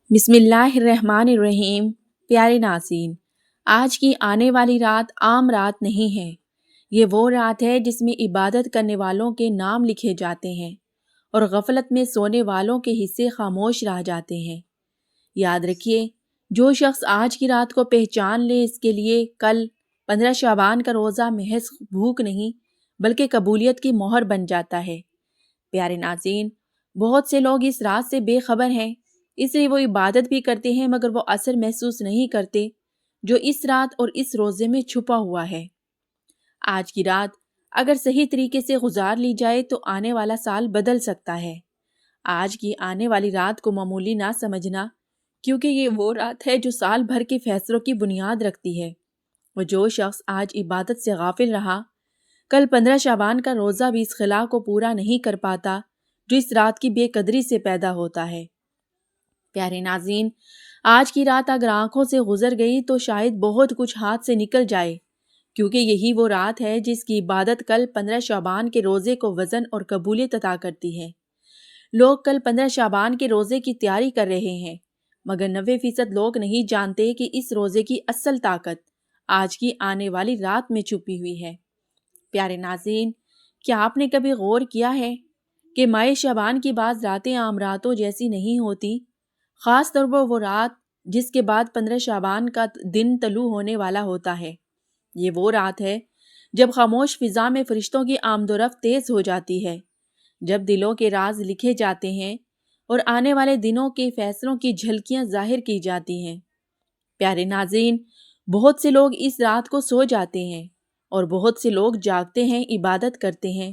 بسم اللہ الرحمن الرحیم۔ پیارے ناظرین، آج کی آنے والی رات عام رات نہیں ہے۔ یہ وہ رات ہے جس میں عبادت کرنے والوں کے نام لکھے جاتے ہیں اور غفلت میں سونے والوں کے حصے خاموش رہ جاتے ہیں۔ یاد رکھیے، جو شخص آج کی رات کو پہچان لے، اس کے لیے کل 15 شعبان کا روزہ محض بھوک نہیں بلکہ قبولیت کی مہر بن جاتا ہے۔ پیارے ناظرین، بہت سے لوگ اس رات سے بے خبر ہیں، اس لیے وہ عبادت بھی کرتے ہیں مگر وہ اثر محسوس نہیں کرتے جو اس رات اور اس روزے میں چھپا ہوا ہے۔ آج کی رات اگر صحیح طریقے سے گزار لی جائے تو آنے والا سال بدل سکتا ہے۔ آج کی آنے والی رات کو معمولی نہ سمجھنا، کیونکہ یہ وہ رات ہے جو سال بھر کے فیصلوں کی بنیاد رکھتی ہے۔ وہ جو شخص آج عبادت سے غافل رہا، کل 15 شعبان کا روزہ بھی اس خلا کو پورا نہیں کر پاتا جو اس رات کی بے قدری سے پیدا ہوتا ہے۔ پیارے ناظرین، آج کی رات اگر آنکھوں سے گزر گئی تو شاید بہت کچھ ہاتھ سے نکل جائے، کیونکہ یہی وہ رات ہے جس کی عبادت کل 15 شعبان کے روزے کو وزن اور قبولیت عطا کرتی ہے۔ لوگ کل 15 شعبان کے روزے کی تیاری کر رہے ہیں، مگر 90% لوگ نہیں جانتے کہ اس روزے کی اصل طاقت آج کی آنے والی رات میں چھپی ہوئی ہے۔ پیارے ناظرین، کیا آپ نے کبھی غور کیا ہے کہ ماہ شعبان کی بعض راتیں عام راتوں جیسی نہیں ہوتی، خاص طور پر وہ رات جس کے بعد 15 شعبان کا دن طلوع ہونے والا ہوتا ہے؟ یہ وہ رات ہے جب خاموش فضا میں فرشتوں کی آمد و رفت تیز ہو جاتی ہے، جب دلوں کے راز لکھے جاتے ہیں اور آنے والے دنوں کے فیصلوں کی جھلکیاں ظاہر کی جاتی ہیں۔ پیارے ناظرین، بہت سے لوگ اس رات کو سو جاتے ہیں اور بہت سے لوگ جاگتے ہیں، عبادت کرتے ہیں،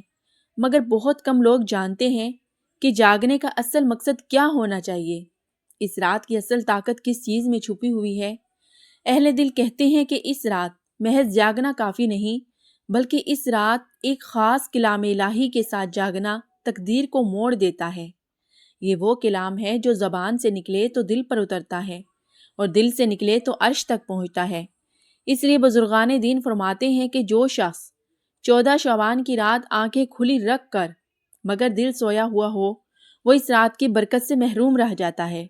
مگر بہت کم لوگ جانتے ہیں کہ جاگنے کا اصل مقصد کیا ہونا چاہیے۔ اس رات کی اصل طاقت کس چیز میں چھپی ہوئی ہے؟ اہل دل کہتے ہیں کہ اس رات محض جاگنا کافی نہیں، بلکہ اس رات ایک خاص کلام الہی کے ساتھ جاگنا تقدیر کو موڑ دیتا ہے۔ یہ وہ کلام ہے جو زبان سے نکلے تو دل پر اترتا ہے اور دل سے نکلے تو عرش تک پہنچتا ہے۔ اس لیے بزرگان دین فرماتے ہیں کہ جو شخص 14 شعبان کی رات آنکھیں کھلی رکھ کر مگر دل سویا ہوا ہو، وہ اس رات کی برکت سے محروم رہ جاتا ہے،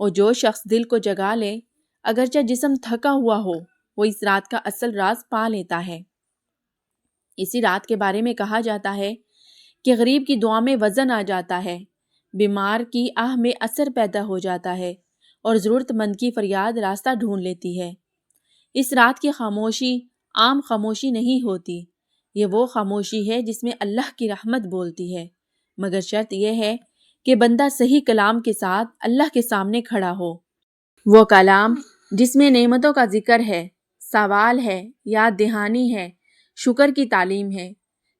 اور جو شخص دل کو جگا لے اگرچہ جسم تھکا ہوا ہو، وہ اس رات کا اصل راز پا لیتا ہے۔ اسی رات کے بارے میں کہا جاتا ہے کہ غریب کی دعا میں وزن آ جاتا ہے، بیمار کی آہ میں اثر پیدا ہو جاتا ہے اور ضرورت مند کی فریاد راستہ ڈھونڈ لیتی ہے۔ اس رات کی خاموشی عام خاموشی نہیں ہوتی، یہ وہ خاموشی ہے جس میں اللہ کی رحمت بولتی ہے، مگر شرط یہ ہے کہ بندہ صحیح کلام کے ساتھ اللہ کے سامنے کھڑا ہو۔ وہ کلام جس میں نعمتوں کا ذکر ہے، سوال ہے، یاد دہانی ہے، شکر کی تعلیم ہے۔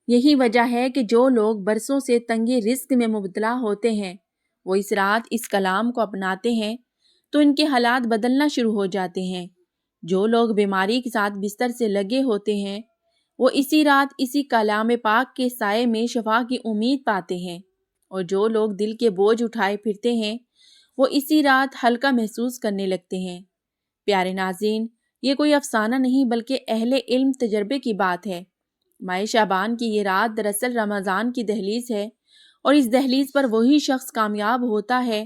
یہی وجہ ہے کہ جو لوگ برسوں سے تنگی رزق میں مبتلا ہوتے ہیں، وہ اس رات اس کلام کو اپناتے ہیں تو ان کے حالات بدلنا شروع ہو جاتے ہیں۔ جو لوگ بیماری کے ساتھ بستر سے لگے ہوتے ہیں، وہ اسی رات اسی کلام پاک کے سائے میں شفا کی امید پاتے ہیں، اور جو لوگ دل کے بوجھ اٹھائے پھرتے ہیں، وہ اسی رات ہلکا محسوس کرنے لگتے ہیں۔ پیارے ناظرین، یہ کوئی افسانہ نہیں بلکہ اہل علم تجربے کی بات ہے۔ ماہ شعبان کی یہ رات دراصل رمضان کی دہلیز ہے، اور اس دہلیز پر وہی شخص کامیاب ہوتا ہے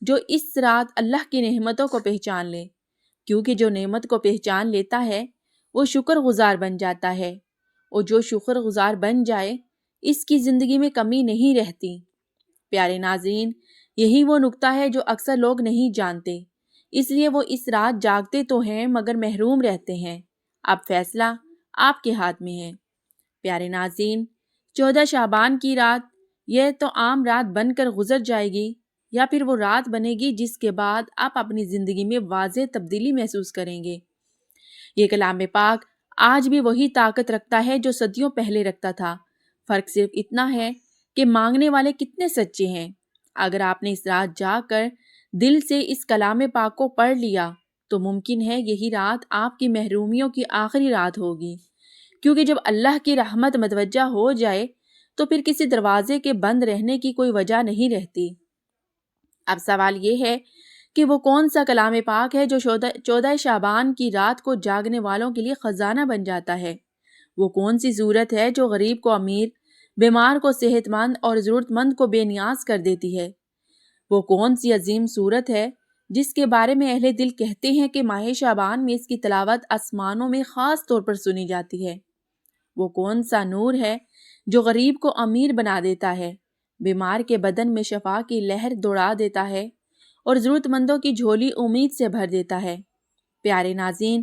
جو اس رات اللہ کی نعمتوں کو پہچان لے، کیونکہ جو نعمت کو پہچان لیتا ہے وہ شکر گزار بن جاتا ہے، اور جو شکر گزار بن جائے اس کی زندگی میں کمی نہیں رہتی۔ پیارے ناظرین، یہی وہ نکتہ ہے جو اکثر لوگ نہیں جانتے، اس لیے وہ اس رات جاگتے تو ہیں مگر محروم رہتے ہیں۔ اب فیصلہ آپ کے ہاتھ میں ہے۔ پیارے ناظرین، 14 شعبان کی رات یہ تو عام رات بن کر گزر جائے گی، یا پھر وہ رات بنے گی جس کے بعد آپ اپنی زندگی میں واضح تبدیلی محسوس کریں گے۔ یہ کلام پاک آج بھی وہی طاقت رکھتا ہے جو صدیوں پہلے رکھتا تھا، فرق صرف اتنا ہے کہ مانگنے والے کتنے سچے ہیں۔ اگر آپ نے اس رات جا کر دل سے اس کلام پاک کو پڑھ لیا تو ممکن ہے یہی رات آپ کی محرومیوں کی آخری رات ہوگی، کیونکہ جب اللہ کی رحمت متوجہ ہو جائے تو پھر کسی دروازے کے بند رہنے کی کوئی وجہ نہیں رہتی۔ اب سوال یہ ہے کہ وہ کون سا کلام پاک ہے جو 14 شعبان کی رات کو جاگنے والوں کے لیے خزانہ بن جاتا ہے؟ وہ کون سی صورت ہے جو غریب کو امیر، بیمار کو صحت مند اور ضرورت مند کو بے نیاز کر دیتی ہے؟ وہ کون سی عظیم صورت ہے جس کے بارے میں اہل دل کہتے ہیں کہ ماہ شعبان میں اس کی تلاوت آسمانوں میں خاص طور پر سنی جاتی ہے۔ وہ کون سا نور ہے جو غریب کو امیر بنا دیتا ہے، بیمار کے بدن میں شفا کی لہر دوڑا دیتا ہے اور ضرورت مندوں کی جھولی امید سے بھر دیتا ہے۔ پیارے ناظرین،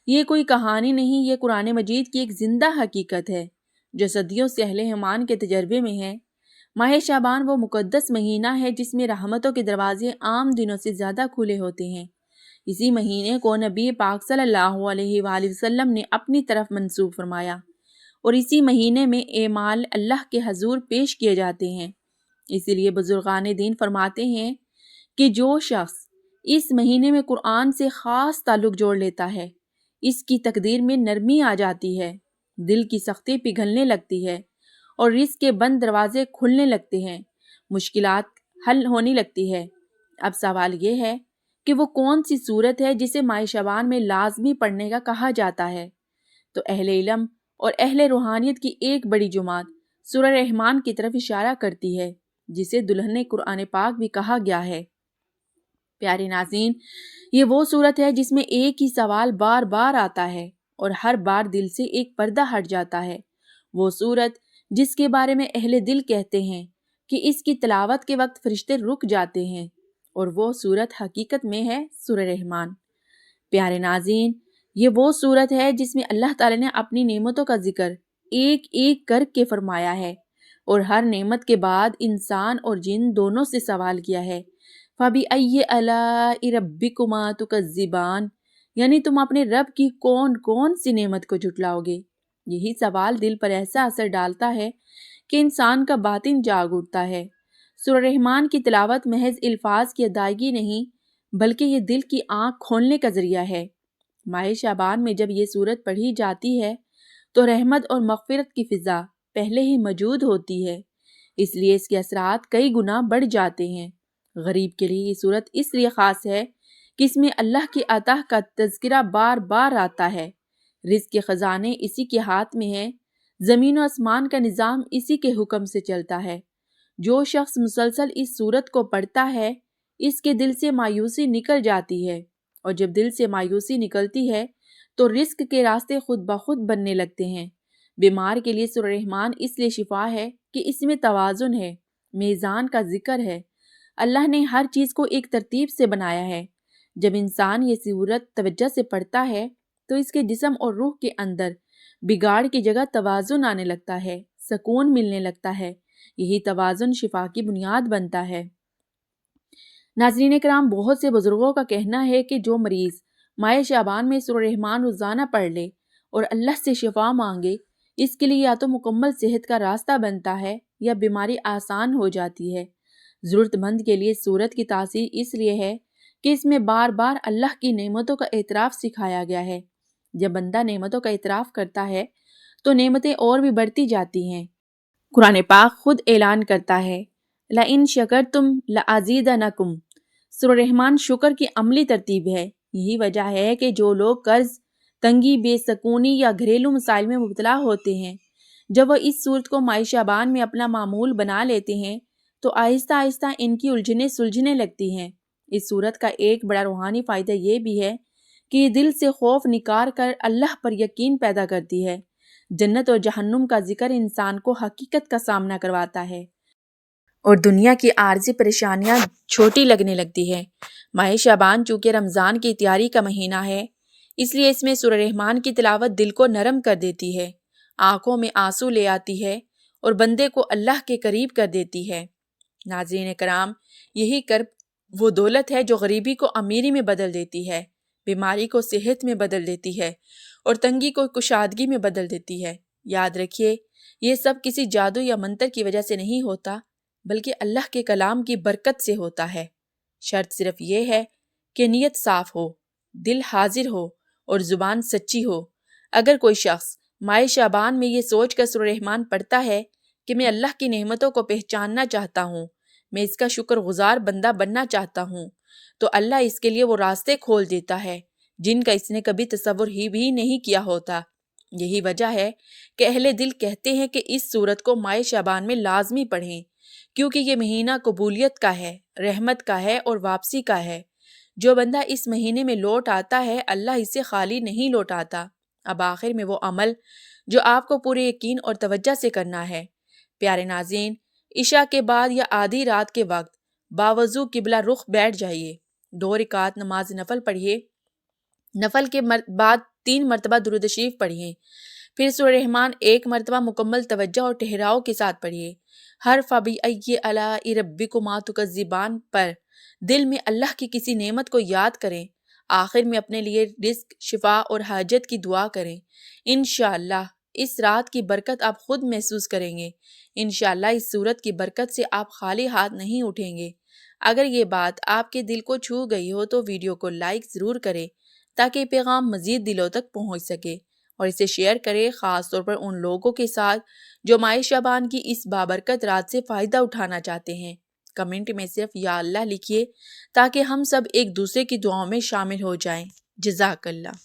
یہ کوئی کہانی نہیں، یہ قرآن مجید کی ایک زندہ حقیقت ہے جو صدیوں سے اہل ایمان کے تجربے میں ہے۔ ماہ شعبان وہ مقدس مہینہ ہے جس میں رحمتوں کے دروازے عام دنوں سے زیادہ کھلے ہوتے ہیں۔ اسی مہینے کو نبی پاک صلی اللہ علیہ وآلہ وسلم نے اپنی طرف منسوب فرمایا اور اسی مہینے میں اعمال اللہ کے حضور پیش کیے جاتے ہیں۔ اسی لیے بزرگان دین فرماتے ہیں کہ جو شخص اس مہینے میں قرآن سے خاص تعلق جوڑ لیتا ہے، اس کی تقدیر میں نرمی آ جاتی ہے، دل کی سختی پگھلنے لگتی ہے اور رزق کے بند دروازے کھلنے لگتے ہیں، مشکلات حل ہونے لگتی ہے۔ اب سوال یہ ہے کہ وہ کون سی صورت ہے جسے ماہ شعبان میں لازمی پڑھنے کا کہا جاتا ہے؟ تو اہل علم اور اہل روحانیت کی ایک بڑی جماعت سورہ رحمان کی طرف اشارہ کرتی ہے، جسے دلہن قرآن پاک بھی کہا گیا ہے۔ پیارے ناظرین، یہ وہ صورت ہے جس میں ایک ہی سوال بار بار آتا ہے اور ہر بار دل سے ایک پردہ ہٹ جاتا ہے۔ وہ صورت جس کے بارے میں اہل دل کہتے ہیں کہ اس کی تلاوت کے وقت فرشتے رک جاتے ہیں، اور وہ صورت حقیقت میں ہے سورہ رحمان۔ پیارے ناظرین، یہ وہ صورت ہے جس میں اللہ تعالی نے اپنی نعمتوں کا ذکر ایک ایک کر کے فرمایا ہے اور ہر نعمت کے بعد انسان اور جن دونوں سے سوال کیا ہے۔ فَبِأَيِّ آلَاءِ رَبِّكُمَا تُكَذِّبَانِ، یعنی تم اپنے رب کی کون کون سی نعمت کو جھٹلاؤ گے۔ یہی سوال دل پر ایسا اثر ڈالتا ہے کہ انسان کا باطن جاگ اٹھتا ہے۔ سورہ رحمان کی تلاوت محض الفاظ کی ادائیگی نہیں، بلکہ یہ دل کی آنکھ کھولنے کا ذریعہ ہے۔ ماہ شعبان میں جب یہ سورت پڑھی جاتی ہے تو رحمت اور مغفرت کی فضا پہلے ہی موجود ہوتی ہے، اس لیے اس کے اثرات کئی گنا بڑھ جاتے ہیں۔ غریب کے لیے یہ سورت اس لیے خاص ہے کہ اس میں اللہ کی عطا کا تذکرہ بار بار آتا ہے۔ رزق کے خزانے اسی کے ہاتھ میں ہیں، زمین و آسمان کا نظام اسی کے حکم سے چلتا ہے۔ جو شخص مسلسل اس سورت کو پڑھتا ہے، اس کے دل سے مایوسی نکل جاتی ہے، اور جب دل سے مایوسی نکلتی ہے تو رزق کے راستے خود بخود بننے لگتے ہیں۔ بیمار کے لیے سورہ رحمان اس لیے شفا ہے کہ اس میں توازن ہے، میزان کا ذکر ہے۔ اللہ نے ہر چیز کو ایک ترتیب سے بنایا ہے۔ جب انسان یہ سورت توجہ سے پڑھتا ہے تو اس کے جسم اور روح کے اندر بگاڑ کی جگہ توازن آنے لگتا ہے، سکون ملنے لگتا ہے۔ یہی توازن شفا کی بنیاد بنتا ہے۔ ناظرین کرام، بہت سے بزرگوں کا کہنا ہے کہ جو مریض ماہ شعبان میں سورہ رحمان روزانہ پڑھ لے اور اللہ سے شفا مانگے، اس کے لیے یا تو مکمل صحت کا راستہ بنتا ہے یا بیماری آسان ہو جاتی ہے۔ ضرورت مند کے لیے سورت کی تاثیر اس لیے ہے کہ اس میں بار بار اللہ کی نعمتوں کا اعتراف سکھایا گیا ہے۔ جب بندہ نعمتوں کا اعتراف کرتا ہے تو نعمتیں اور بھی بڑھتی جاتی ہیں۔ قرآن پاک خود اعلان کرتا ہے، لَإِن شَكَرْتُمْ لَأَزِيدَنَكُمْ۔ سورہ رحمان شکر کی عملی ترتیب ہے۔ یہی وجہ ہے کہ جو لوگ قرض، تنگی، بے سکونی یا گھریلو مسائل میں مبتلا ہوتے ہیں، جب وہ اس صورت کو ماہ شعبان میں اپنا معمول بنا لیتے ہیں تو آہستہ آہستہ ان کی الجھنیں سلجھنے لگتی ہیں۔ اس صورت کا ایک بڑا روحانی فائدہ یہ بھی ہے کہ یہ دل سے خوف نکار کر اللہ پر یقین پیدا کرتی ہے۔ جنت اور جہنم کا ذکر انسان کو حقیقت کا سامنا کرواتا ہے اور دنیا کی عارضی پریشانیاں چھوٹی لگنے لگتی ہے۔ ماہ شعبان چونکہ رمضان کی تیاری کا مہینہ ہے، اس لیے اس میں سورہ رحمان کی تلاوت دل کو نرم کر دیتی ہے، آنکھوں میں آنسو لے آتی ہے اور بندے کو اللہ کے قریب کر دیتی ہے۔ ناظرین کرام، یہی کرب وہ دولت ہے جو غریبی کو امیری میں بدل دیتی ہے، بیماری کو صحت میں بدل دیتی ہے اور تنگی کو کشادگی میں بدل دیتی ہے۔ یاد رکھیے، یہ سب کسی جادو یا منتر کی وجہ سے نہیں ہوتا، بلکہ اللہ کے کلام کی برکت سے ہوتا ہے۔ شرط صرف یہ ہے کہ نیت صاف ہو، دل حاضر ہو اور زبان سچی ہو۔ اگر کوئی شخص ماہ شعبان میں یہ سوچ کر سورہ رحمان پڑھتا ہے کہ میں اللہ کی نعمتوں کو پہچاننا چاہتا ہوں، میں اس کا شکر گزار بندہ بننا چاہتا ہوں، تو اللہ اس کے لیے وہ راستے کھول دیتا ہے جن کا اس نے کبھی تصور ہی بھی نہیں کیا ہوتا۔ یہی وجہ ہے کہ اہل دل کہتے ہیں کہ اس سورت کو ماہ شعبان میں لازمی پڑھیں، کیونکہ یہ مہینہ قبولیت کا ہے، رحمت کا ہے اور واپسی کا ہے۔ جو بندہ اس مہینے میں لوٹ آتا ہے اللہ اسے خالی نہیں لوٹاتا۔ اب آخر میں وہ عمل جو آپ کو پورے یقین اور توجہ سے کرنا ہے۔ پیارے ناظرین، عشاء کے بعد یا آدھی رات کے وقت باوضو قبلہ رخ بیٹھ جائیے، 2 رکعت نماز نفل پڑھیے، نفل کے بعد 3 مرتبہ درود شریف پڑھیے، پھر سورہ رحمان 1 مرتبہ مکمل توجہ اور ٹھہراؤ کے ساتھ پڑھیے۔ ہر فَبِأَيِّ آلَاءِ رَبِّكُمَا تُكَذِّبَانِ پر دل میں اللہ کی کسی نعمت کو یاد کریں، آخر میں اپنے لیے رزق، شفا اور حاجت کی دعا کریں۔ انشاءاللہ اس رات کی برکت آپ خود محسوس کریں گے۔ انشاءاللہ اس صورت کی برکت سے آپ خالی ہاتھ نہیں اٹھیں گے۔ اگر یہ بات آپ کے دل کو چھو گئی ہو تو ویڈیو کو لائک ضرور کریں تاکہ یہ پیغام مزید دلوں تک پہنچ سکے، اور اسے شیئر کریں خاص طور پر ان لوگوں کے ساتھ جو ماہ شعبان کی اس بابرکت رات سے فائدہ اٹھانا چاہتے ہیں۔ کمنٹ میں صرف یا اللہ لکھیے تاکہ ہم سب ایک دوسرے کی دعاؤں میں شامل ہو جائیں۔ جزاک اللہ۔